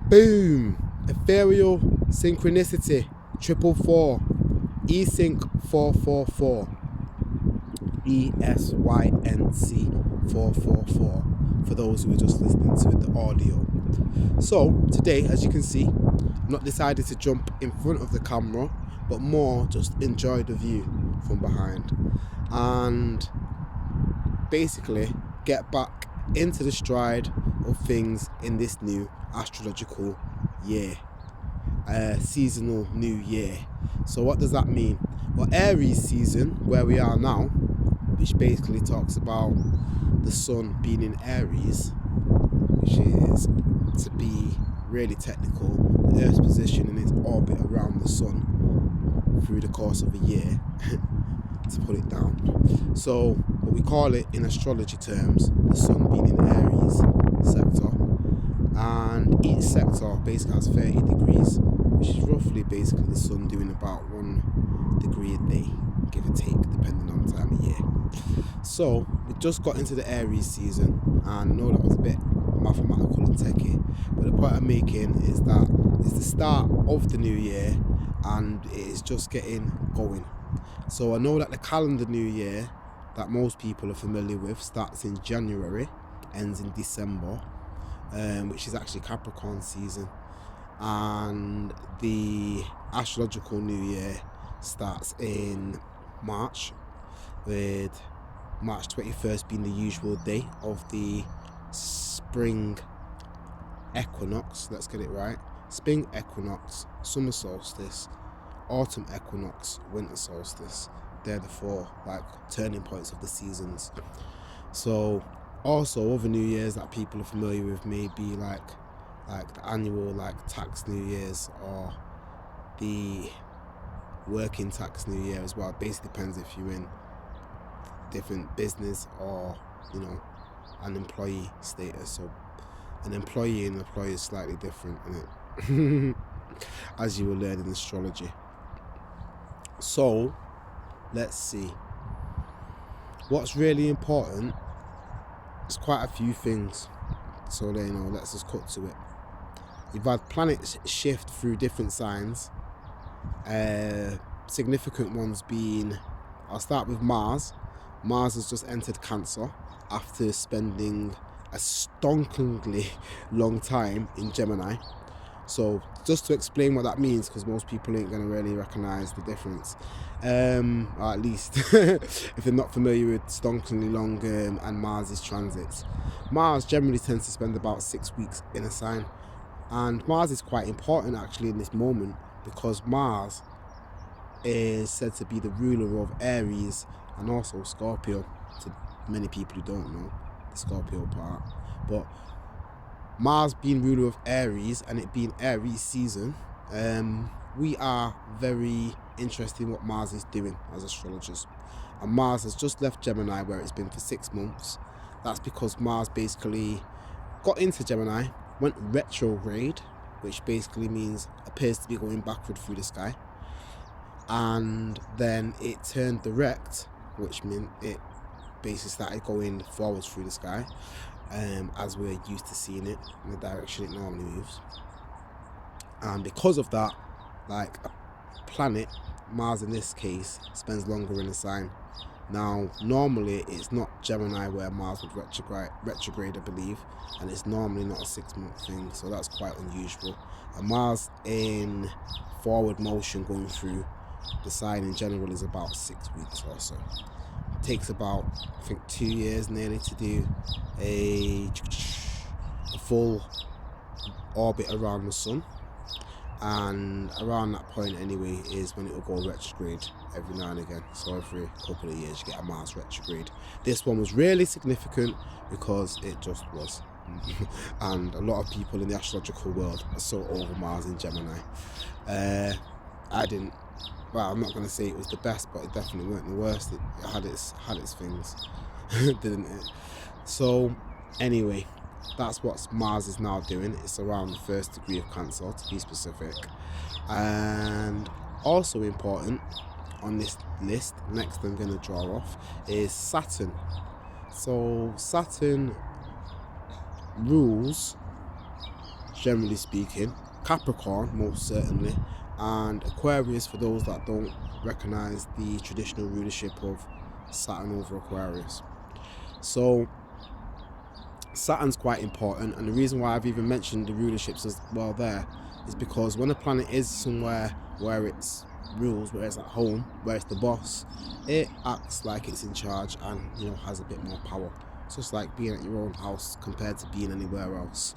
Boom! Ethereal synchronicity 444. esync444. ESYNC444 for those who are just listening to the audio. So today, as you can see, I'm not decided to jump in front of the camera, but more just enjoy the view from behind and basically get back into the stride of things in this new astrological year, seasonal new year. So what does that mean? Well, Aries season, where we are now, which basically talks about the sun being in Aries, which is, to be really technical, the Earth's position in its orbit around the sun through the course of a year, to put it down. So what we call it in astrology terms, the sun being in Aries sector, and each sector basically has 30 degrees, which is roughly basically the sun doing about 1 degree a day, give or take, depending on the time of year. So we just got into the Aries season, and I know that was a bit mathematical and techie, but the point I'm making is that it's the start of the new year and it is just getting going. So I know that the calendar new year that most people are familiar with starts in January, ends in December, which is actually Capricorn season, and the astrological new year starts in March, with March 21st being the usual day of the spring equinox. Let's get it right. Spring equinox, summer solstice, autumn equinox, winter solstice. They're the four turning points of the seasons. So also other New Years that people are familiar with may be like the annual tax New Year's, or the working tax New Year as well. It basically depends if you're in different business or an employee status. So an employee and employer is slightly different, isn't it? As you will learn in astrology. So let's see. What's really important is quite a few things. So let's just cut to it. You've had planets shift through different signs. Significant ones being, I'll start with Mars. Mars has just entered Cancer after spending a stonkingly long time in Gemini. So just to explain what that means, because most people ain't going to really recognize the difference, or at least if they're not familiar with stonkingly long and Mars's transits. Mars generally tends to spend about 6 weeks in a sign, and Mars is quite important actually in this moment, because Mars is said to be the ruler of Aries and also Scorpio, to many people who don't know the Scorpio part. But Mars being ruler of Aries and it being Aries season, we are very interested in what Mars is doing as astrologers. And Mars has just left Gemini, where it's been for 6 months. That's because Mars basically got into Gemini, went retrograde, which basically means appears to be going backward through the sky, and then it turned direct, which meant it basically started going forwards through the sky, as we're used to seeing it in the direction it normally moves. And because of that, a planet, Mars in this case, spends longer in a sign. Now normally it's not Gemini where Mars would retrograde, I believe, and it's normally not a 6-month thing, so that's quite unusual. And Mars in forward motion going through the sign in general is about 6 weeks or so. It takes about, I think, 2 years nearly to do a full orbit around the sun, and around that point anyway is when it will go retrograde every now and again. So every couple of years you get a Mars retrograde. This one was really significant because it just was. And a lot of people in the astrological world are so over Mars in Gemini. I didn't. Well, I'm not going to say it was the best, but it definitely weren't the worst. It had its things, didn't it? So anyway, that's what Mars is now doing. It's around the 1st degree of Cancer, to be specific. And also important on this list, next I'm going to draw off, is Saturn. So Saturn rules generally speaking, Capricorn most certainly, and Aquarius for those that don't recognize the traditional rulership of Saturn over Aquarius. So Saturn's quite important, and the reason why I've even mentioned the rulerships as well there is because when a planet is somewhere where it's rules, where it's at home, where it's the boss, it acts like it's in charge and, you know, has a bit more power. It's just like being at your own house compared to being anywhere else.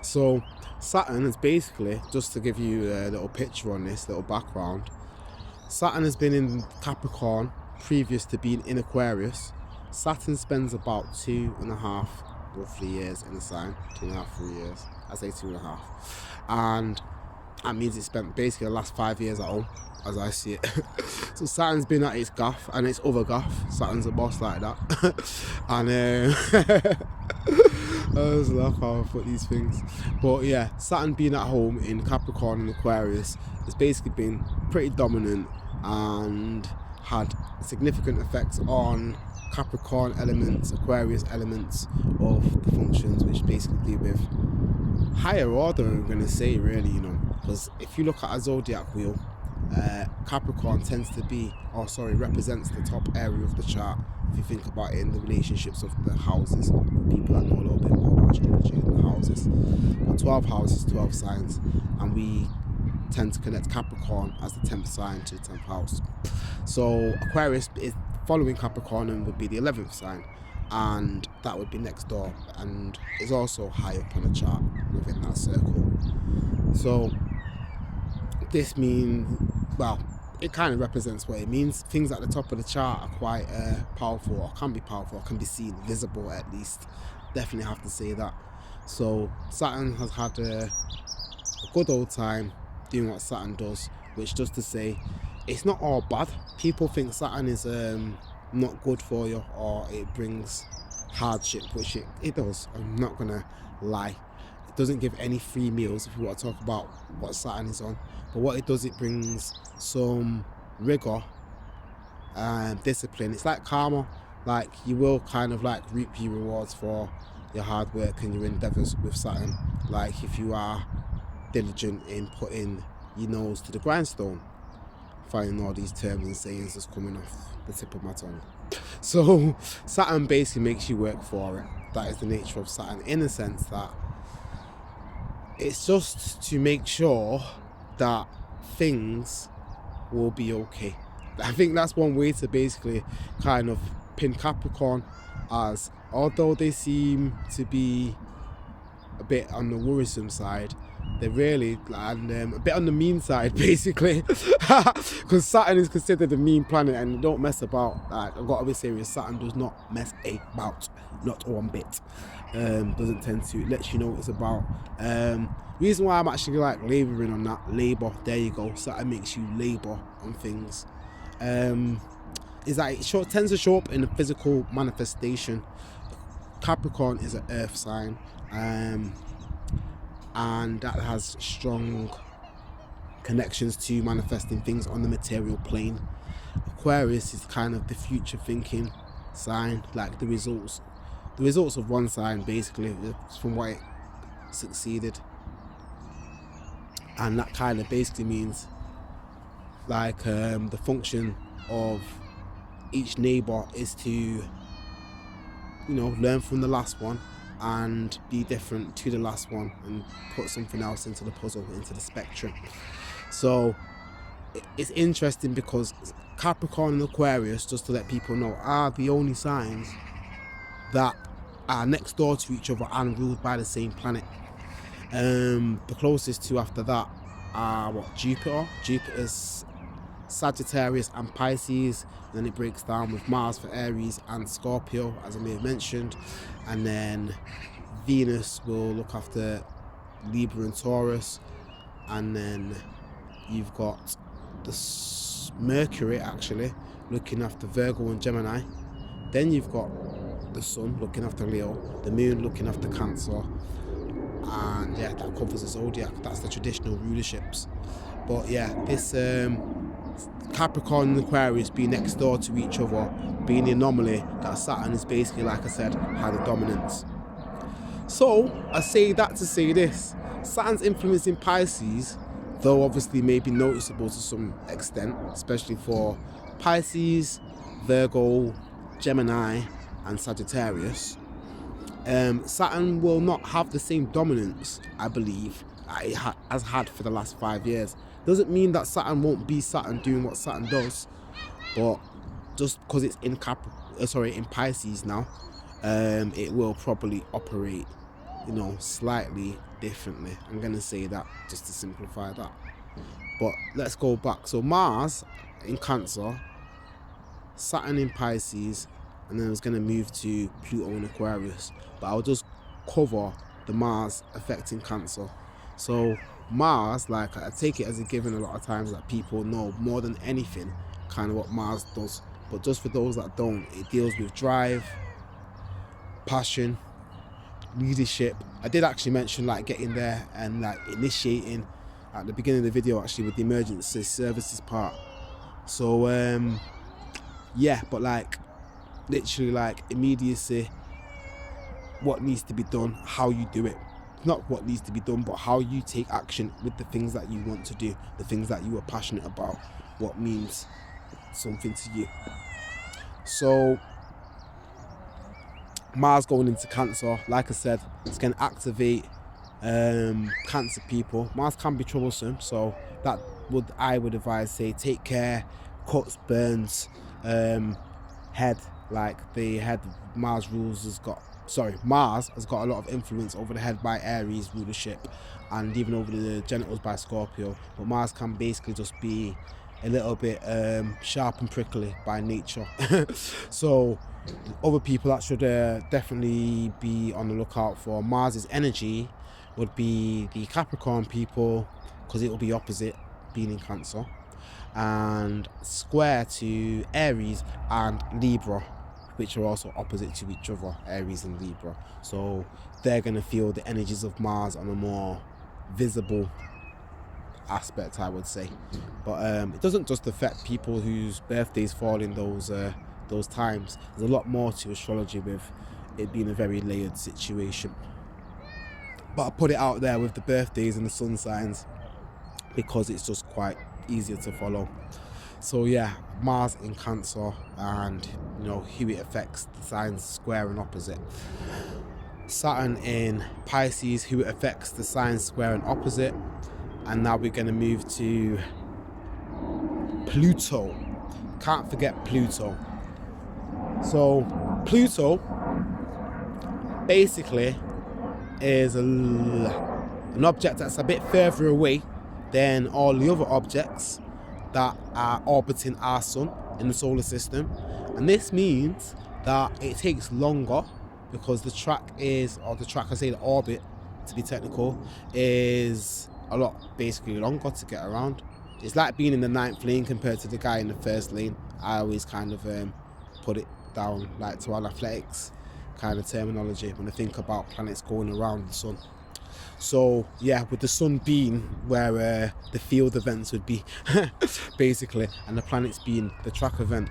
So Saturn is basically, just to give you a little picture on this, little background, Saturn has been in Capricorn previous to being in Aquarius. Saturn spends about 2.5 roughly years in the sign, 2.5, 3 years. I say 2.5, and that means it spent basically the last 5 years at home, as I see it. So Saturn's been at its gaff and its other gaff. Saturn's a boss like that. And I just love how I put these things. But yeah, Saturn being at home in Capricorn and Aquarius has basically been pretty dominant and had significant effects on Capricorn elements, Aquarius elements of the functions, which basically do with higher order, I'm going to say, really, you know, because if you look at a zodiac wheel, Capricorn tends to be, represents the top area of the chart. If you think about it in the relationships of the houses, people that know a little bit more about astrology in the houses. But 12 houses, 12 signs, and we tend to connect Capricorn as the 10th sign to the 10th house. So Aquarius is following Capricorn and would be the 11th sign, and that would be next door and is also high up on the chart within that circle. So this means, well, it kind of represents what it means. Things at the top of the chart are quite powerful, or can be powerful, or can be seen, visible at least. Definitely have to say that. So Saturn has had a good old time doing what Saturn does, which just to say, it's not all bad. People think Saturn is not good for you, or it brings hardship, which it does. I'm not gonna lie. It doesn't give any free meals if you want to talk about what Saturn is on. But what it does, it brings some rigor and discipline. It's like karma. Like, you will kind of like reap your rewards for your hard work and your endeavors with Saturn. Like, if you are diligent in putting your nose to the grindstone. Finding all these terms and sayings just coming off the tip of my tongue. So Saturn basically makes you work for it. That is the nature of Saturn, in the sense that it's just to make sure that things will be okay. I think that's one way to basically kind of pin Capricorn, as although they seem to be a bit on the worrisome side, they're really a bit on the mean side, basically, because Saturn is considered a mean planet and don't mess about. Like, I've got to be serious, Saturn does not mess about, not one bit. Doesn't tend to. It lets you know what it's about. Reason why I'm actually like labouring on that, labour, there you go, Saturn makes you labour on things, is that it tends to show up in a physical manifestation. Capricorn is an earth sign, and that has strong connections to manifesting things on the material plane. Aquarius is kind of the future thinking sign, like the results of one sign basically from what it succeeded, and that kind of basically means like the function of each neighbor is to, you know, learn from the last one and be different to the last one and put something else into the puzzle, into the spectrum. So it's interesting because Capricorn and Aquarius, just to let people know, are the only signs that are next door to each other and ruled by the same planet. The closest two after that are Jupiter's Sagittarius and Pisces, and then it breaks down with Mars for Aries and Scorpio, as I may have mentioned, and then Venus will look after Libra and Taurus, and then you've got the Mercury actually looking after Virgo and Gemini, then you've got the Sun looking after Leo, the Moon looking after Cancer, and yeah, that covers the zodiac. That's the traditional rulerships. But yeah, this Capricorn and Aquarius being next door to each other, being the anomaly that Saturn is basically, like I said, had a dominance. So I say that to say this: Saturn's influence in Pisces, though obviously may be noticeable to some extent, especially for Pisces, Virgo, Gemini and Sagittarius, Saturn will not have the same dominance, I believe, it has had for the last 5 years. Doesn't mean that Saturn won't be Saturn doing what Saturn does, but just because it's in Pisces now, it will probably operate, slightly differently. I'm gonna say that just to simplify that. But let's go back. So Mars in Cancer, Saturn in Pisces, and then I was going to move to Pluto in Aquarius, but I'll just cover the Mars affecting Cancer. So Mars, like, I take it as a given a lot of times that people know more than anything kind of what Mars does, but just for those that don't, it deals with drive, passion, leadership. I did actually mention like getting there and like initiating at the beginning of the video, actually, with the emergency services part. So yeah, but like literally like immediacy, what needs to be done, how you do it. Not what needs to be done, but how you take action with the things that you want to do, the things that you are passionate about, what means something to you. So Mars going into Cancer, like I said, it's going to activate Cancer people. Mars can be troublesome, so that I would advise, say, take care, cuts, burns, head, like the head. Mars has got a lot of influence over the head by Aries rulership, and even over the genitals by Scorpio. But Mars can basically just be a little bit sharp and prickly by nature. So other people that should definitely be on the lookout for Mars's energy would be the Capricorn people, because it will be opposite, being in Cancer, and square to Aries and Libra, which are also opposite to each other, Aries and Libra. So they're going to feel the energies of Mars on a more visible aspect, I would say. But it doesn't just affect people whose birthdays fall in those times. There's a lot more to astrology, with it being a very layered situation. But I put it out there with the birthdays and the sun signs because it's just quite easier to follow. So yeah, Mars in Cancer, and who it affects, the signs square and opposite. Saturn in Pisces, who it affects, the signs square and opposite. And now we're going to move to Pluto. Can't forget Pluto. So Pluto basically is an object that's a bit further away than all the other objects that are orbiting our sun in the solar system, and this means that it takes longer, because the orbit, to be technical, is a lot basically longer to get around. It's like being in the 9th lane compared to the guy in the 1st lane. I always kind of put it down like to our athletics kind of terminology when I think about planets going around the sun. So yeah, with the sun being where the field events would be basically, and the planets being the track event,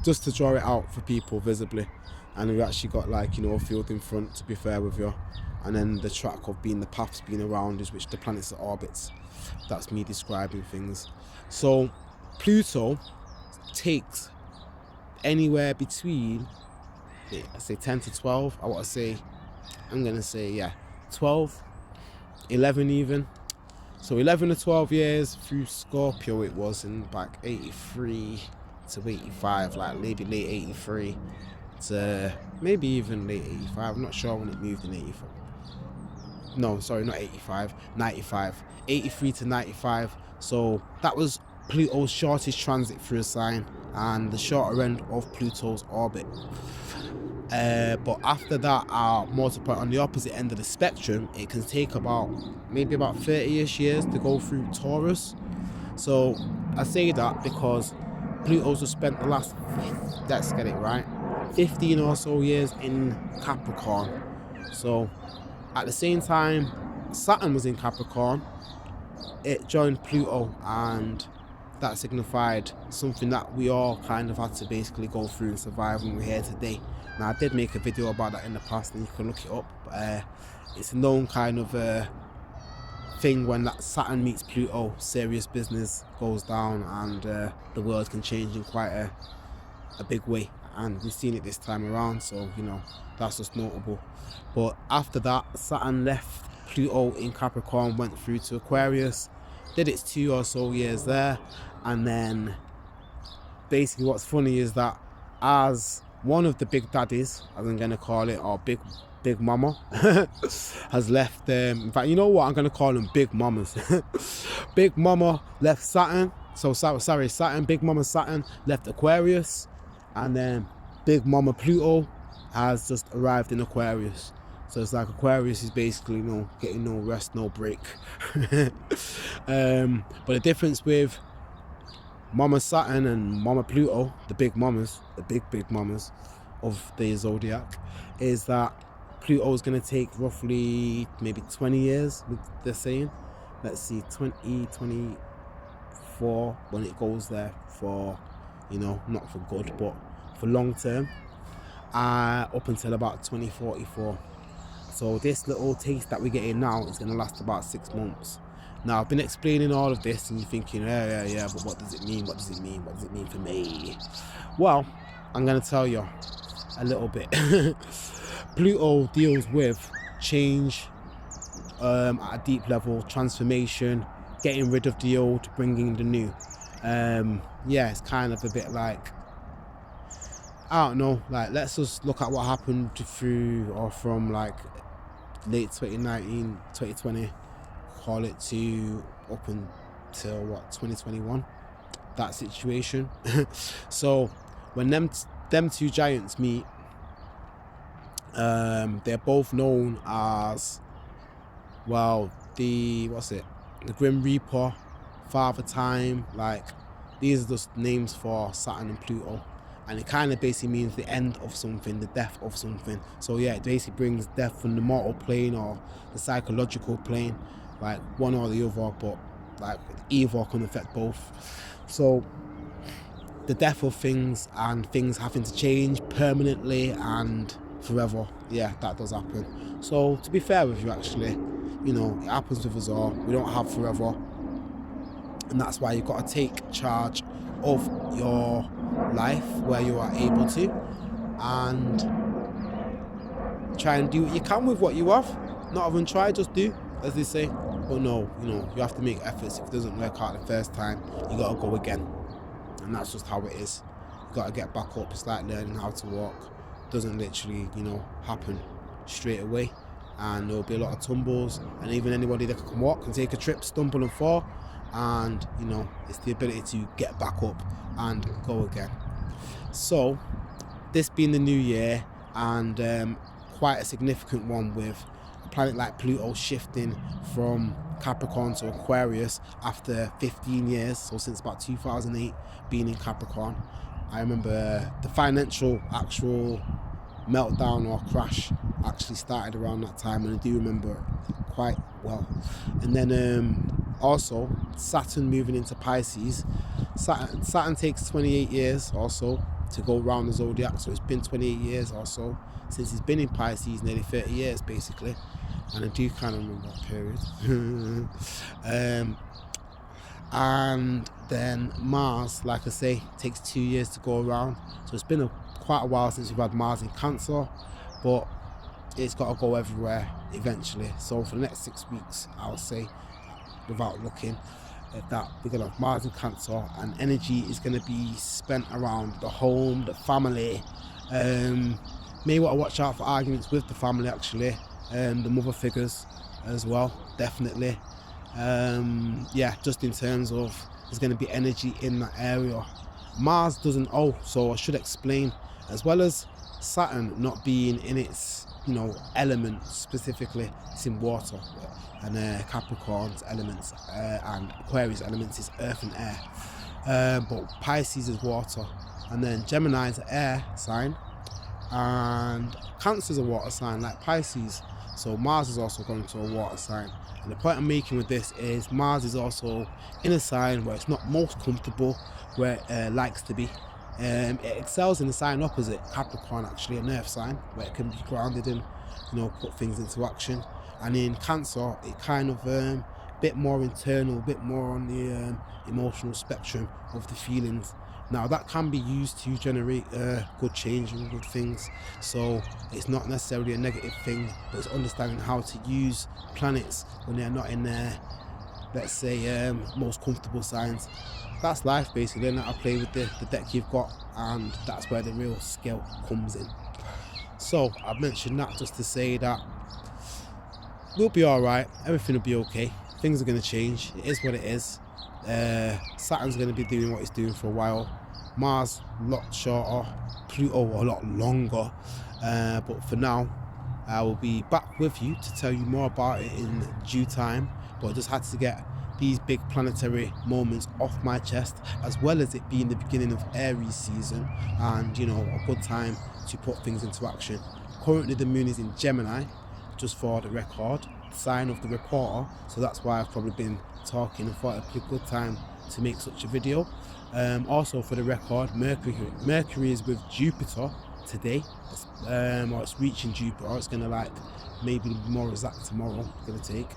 just to draw it out for people visibly. And we've actually got like a field in front, to be fair with you, and then the track of being the paths being around is which the planets are orbits. That's me describing things. So Pluto takes anywhere between, I say 10 to 12. I'm gonna say 12, 11 even. So 11 to 12 years through Scorpio it was, in like 83 to 85, like maybe late 83 to maybe even late 85. I'm not sure when it moved in 85. No, sorry, not 85, 95. 83 to 95. So that was Pluto's shortest transit through a sign and the shorter end of Pluto's orbit. But after that, multiple on the opposite end of the spectrum, it can take maybe about 30-ish years to go through Taurus. So I say that because Pluto's just spent the last, let's get it right, 15 or so years in Capricorn. So at the same time Saturn was in Capricorn, it joined Pluto, and that signified something that we all kind of had to basically go through and survive, and we're here today. Now I did make a video about that in the past, and you can look it up. It's a known kind of thing when that Saturn meets Pluto, serious business goes down, and the world can change in quite a big way. And we've seen it this time around, so you know, that's just notable. But after that, Saturn left Pluto in Capricorn, went through to Aquarius, did its 2 or so years there, and then basically what's funny is that as one of the big daddies, as I'm gonna call it, or big mama, has left, in fact, you know what, I'm gonna call them big mamas. Big mama left Saturn, so sorry, Saturn, big mama Saturn left Aquarius, and then big mama Pluto has just arrived in Aquarius. So it's like Aquarius is basically, you know, getting no rest, no break. But the difference with Mama Saturn and Mama Pluto, the big mamas, the big mamas of the zodiac, is that Pluto is going to take roughly maybe 20 years, they're saying. Let's see, 2024 when it goes there for, you know, not for good, but for long term, up until about 2044. So this little taste that we're getting now is going to last about 6 months. Now, I've been explaining all of this, and you're thinking, yeah, but what does it mean? What does it mean? What does it mean for me? Well, I'm going to tell you a little bit. Pluto deals with change at a deep level, transformation, getting rid of the old, bringing the new. Yeah, it's kind of a bit like, I don't know, like, let's just look at what happened through or from like late 2019, 2020, call it, to up until what, 2021, that situation. So when them two giants meet, they're both known as, well, the Grim Reaper, Father Time. Like, these are just names for Saturn and Pluto, and it kind of basically means the end of something, the death of something. So yeah, it basically brings death from the mortal plane or the psychological plane, like one or the other, but like either can affect both. So the death of things and things having to change permanently and forever, yeah, that does happen. So to be fair with you, actually, you know, it happens with us all. We don't have forever, and that's why you've got to take charge of your life where you are able to, and try and do what you can with what you have. Not even try, just do, as they say. But no, you know, you have to make efforts. If it doesn't work out the first time, you got to go again, and that's just how it is. You got to get back up. It's like learning how to walk. It doesn't literally, you know, happen straight away, and there'll be a lot of tumbles, and even anybody that can walk can take a trip, stumble and fall, and you know, it's the ability to get back up and go again. So this being the new year, and quite a significant one, with a planet like Pluto shifting from Capricorn to Aquarius after 15 years, so since about 2008 being in Capricorn. I remember the financial actual meltdown or crash actually started around that time, and I do remember it quite well. And then also Saturn moving into Pisces. Saturn takes 28 years or so to go around the zodiac, so it's been 28 years or so since he's been in Pisces, nearly 30 years basically, and I do kind of remember that period. And then Mars, like I say, takes 2 years to go around, so it's been quite a while since we've had Mars in Cancer, but it's got to go everywhere eventually. So for the next 6 weeks, I would say, without looking at that, we're going to have Mars in Cancer, and energy is going to be spent around the home, the family. May want to watch out for arguments with the family, actually, the mother figures as well, definitely. Yeah, just in terms of, there's going to be energy in that area. Mars doesn't, so I should explain, as well as Saturn not being in its, you know, element specifically, it's in water, and Capricorn's elements and Aquarius elements is earth and air, but Pisces is water, and then Gemini is an air sign, and Cancer is a water sign like Pisces. So Mars is also going to a water sign, and the point I'm making with this is Mars is also in a sign where it's not most comfortable, where it likes to be. It excels in the sign opposite, Capricorn, actually, an earth sign, where it can be grounded and, you know, put things into action. And in Cancer, it kind of bit more internal, a bit more on the emotional spectrum of the feelings. Now that can be used to generate good change and good things, so it's not necessarily a negative thing, but it's understanding how to use planets when they're not in their, let's say, most comfortable signs. That's life, basically. Learn how to play with the deck you've got, and that's where the real skill comes in. So I've mentioned that just to say that we'll be all right, everything will be okay, things are going to change, it is what it is. Saturn's going to be doing what it's doing for a while, Mars a lot shorter, Pluto a lot longer, but for now I will be back with you to tell you more about it in due time. But I just had to get these big planetary moments off my chest, as well as it being the beginning of Aries season and, you know, a good time to put things into action. Currently the moon is in Gemini, just for the record, sign of the reporter, so that's why I've probably been talking and thought it'd be a good time to make such a video. Also for the record, Mercury is with Jupiter today, or it's reaching Jupiter. It's gonna, like, maybe more exact tomorrow, it's gonna take.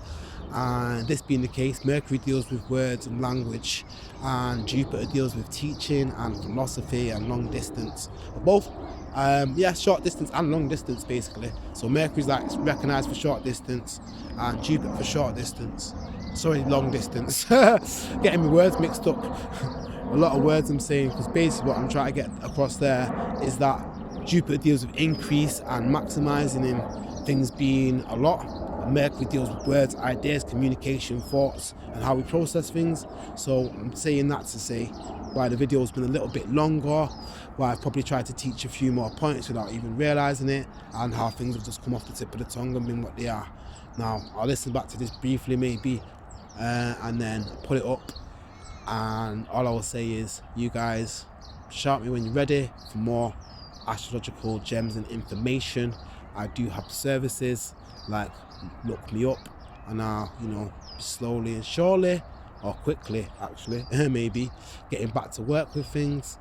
And this being the case, Mercury deals with words and language, and Jupiter deals with teaching and philosophy and long distance, both short distance and long distance, basically. So Mercury's like recognized for short distance and Jupiter for short distance, sorry, long distance. Getting my words mixed up. A lot of words I'm saying, because basically what I'm trying to get across there is that Jupiter deals with increase and maximizing in things being a lot. Mercury deals with words, ideas, communication, thoughts, and how we process things. So I'm saying that to say why the video has been a little bit longer, why I've probably tried to teach a few more points without even realizing it, and how things have just come off the tip of the tongue and been what they are. Now I'll listen back to this briefly maybe, and then put it up, and all I will say is, you guys shout me when you're ready for more astrological gems and information. I do have services, like look me up, and I'll, you know, slowly and surely, or quickly actually, maybe getting back to work with things,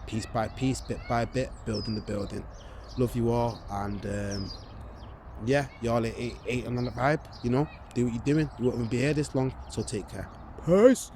piece by piece, bit by bit, building the building. Love you all, and yeah, y'all ain't on the vibe, you know, do what you're doing. You won't even be here this long, so take care. Peace.